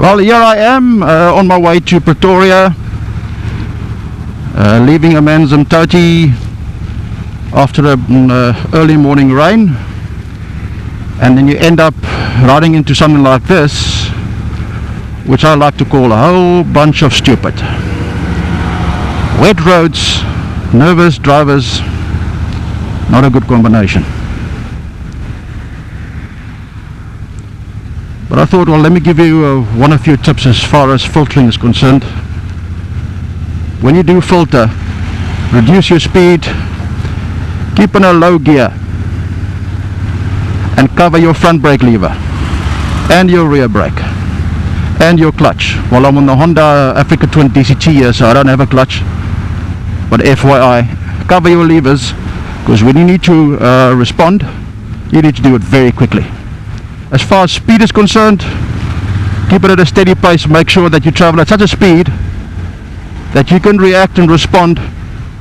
Well, here I am on my way to Pretoria, leaving Amanzimtoti after an early morning rain, and then you end up riding into something like this, which I like to call a whole bunch of stupid. Wet roads, nervous drivers, not a good combination. But I thought, well, let me give you one or few tips as far as filtering is concerned. When you do filter, reduce your speed, keep in a low gear, and cover your front brake lever and your rear brake and your clutch. Well, I'm on the Honda Africa Twin DCT here, so I don't have a clutch, but FYI, cover your levers, because when you need to respond, you need to do it very quickly. As far as speed is concerned, keep it at a steady pace. Make sure that you travel at such a speed that you can react and respond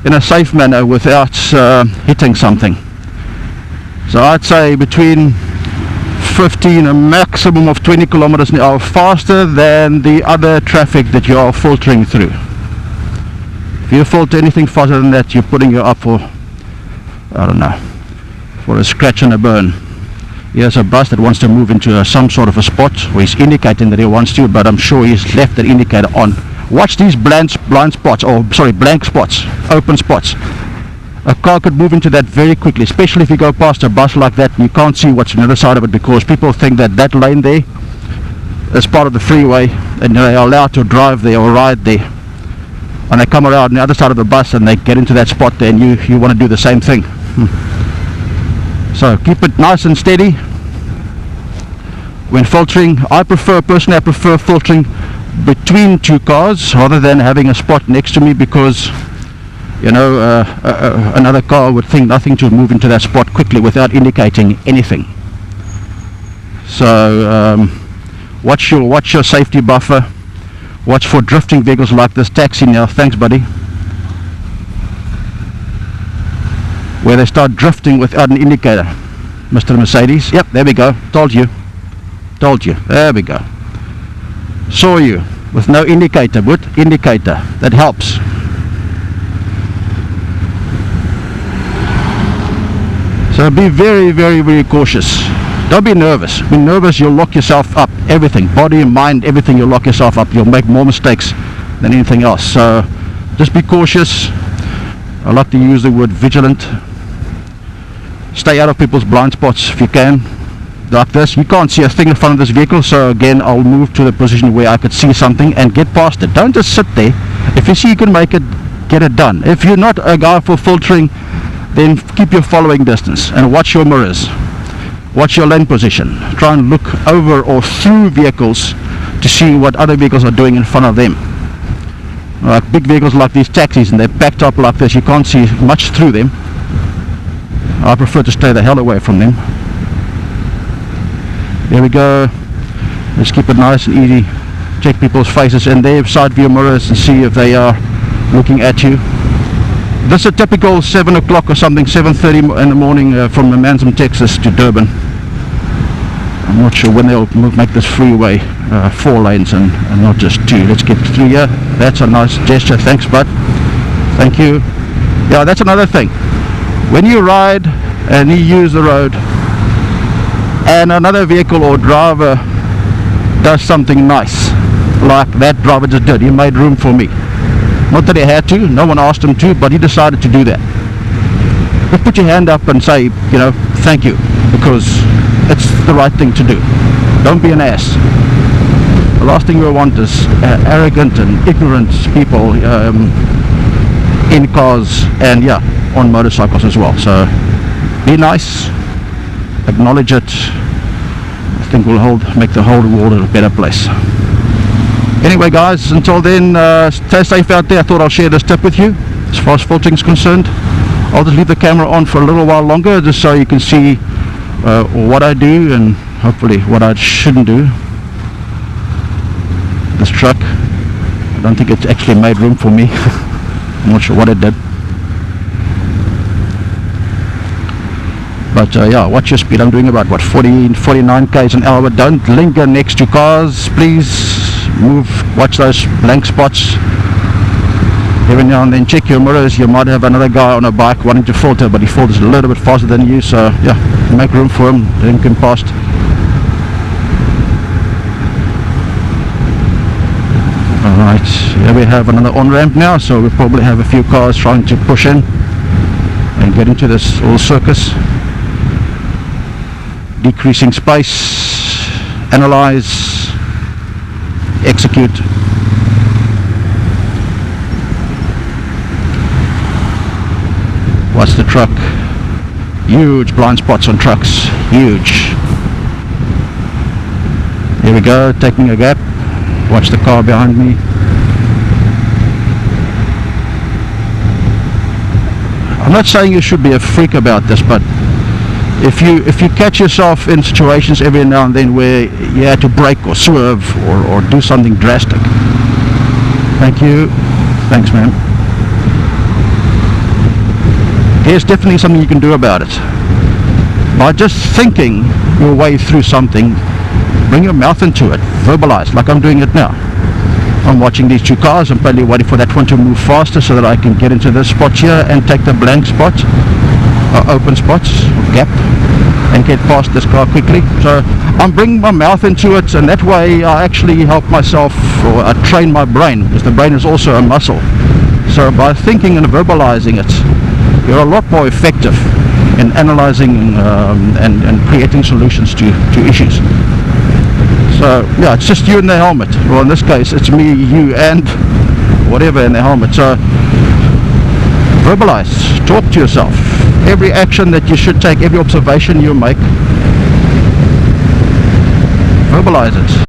in a safe manner without hitting something. So I'd say between 15 a maximum of 20 kilometers an hour faster than the other traffic that you are filtering through. If you filter anything faster than that, you're putting you up for, I don't know, for a scratch and a burn. Here's a bus that wants to move into some sort of a spot where he's indicating that he wants to, but I'm sure he's left that indicator on. Watch these blind spots, or sorry, blank spots, open spots. A car could move into that very quickly, especially if you go past a bus like that and you can't see what's on the other side of it, because people think that that lane there is part of the freeway and they are allowed to drive there or ride there. And they come around on the other side of the bus and they get into that spot there, and you want to do the same thing. So keep it nice and steady when filtering. Personally I prefer filtering between two cars rather than having a spot next to me, because you know another car would think nothing to move into that spot quickly without indicating anything. So watch your safety buffer. Watch for drifting vehicles like this taxi now, thanks buddy, where they start drifting without an indicator. Mr. Mercedes, yep, there we go, told you, there we go. Saw you with no indicator, but indicator, that helps. So be very, very, very cautious. Don't be nervous. When nervous, you'll lock yourself up. Everything, body and mind, everything, you'll lock yourself up. You'll make more mistakes than anything else. So just be cautious. I like to use the word vigilant. Stay out of people's blind spots if you can. Like this, you can't see a thing in front of this vehicle, so again I'll move to the position where I could see something and get past it. Don't just sit there. If you see you can make it, get it done. If you're not a guy for filtering, then keep your following distance and watch your mirrors. Watch your lane position. Try and look over or through vehicles to see what other vehicles are doing in front of them. Like big vehicles like these taxis, and they're packed up like this, you can't see much through them. I prefer to stay the hell away from them. There we go. Let's keep it nice and easy. Check people's faces in their side view mirrors and see if they are looking at you. This is a typical 7 o'clock or something, 7:30 in the morning from Amanzim, Texas to Durban. I'm not sure when they'll make this freeway 4 lanes and not just 2. Let's get through here. That's a nice gesture. Thanks, bud. Thank you. Yeah, that's another thing. When you ride and you use the road and another vehicle or driver does something nice, like that driver just did, he made room for me. Not that he had to, no one asked him to, but he decided to do that. Just put your hand up and say, you know, thank you, because it's the right thing to do. Don't be an ass. The last thing we want is arrogant and ignorant people in cars and yeah, on motorcycles as well. So be nice, acknowledge it. I think we'll make the whole world a better place. Anyway guys, until then, stay safe out there. I thought I'll share this tip with you as far as filtering is concerned. I'll just leave the camera on for a little while longer just so you can see what I do and hopefully what I shouldn't do. This truck, I don't think it actually made room for me. I'm not sure what it did. But yeah, watch your speed. I'm doing about what, 49 k's an hour. Don't linger next to cars, please. Move, watch those blank spots. Every now and then check your mirrors. You might have another guy on a bike wanting to filter, but he filters a little bit faster than you, so yeah, make room for him, let him come past. Alright, here we have another on-ramp now, so we probably have a few cars trying to push in and get into this little circus. Decreasing space, analyze, execute. What's the truck? Huge blind spots on trucks, huge. Here we go, taking a gap. Watch the car behind me. I'm not saying you should be a freak about this, but if you catch yourself in situations every now and then where you had to brake or swerve or do something drastic. Thank you. Thanks, ma'am. There's definitely something you can do about it. By just thinking your way through something, bring your mouth into it, verbalize, like I'm doing it now. I'm watching these two cars, I'm probably waiting for that one to move faster so that I can get into this spot here and take the blank spot, or open spots, or gap, and get past this car quickly. So I'm bringing my mouth into it, and that way I actually help myself, or I train my brain, because the brain is also a muscle. So by thinking and verbalizing it, you're a lot more effective in analyzing and creating solutions to issues. So yeah, it's just you in the helmet. Well, in this case, it's me, you, and whatever in the helmet. So verbalize, talk to yourself. Every action that you should take, every observation you make, verbalize it.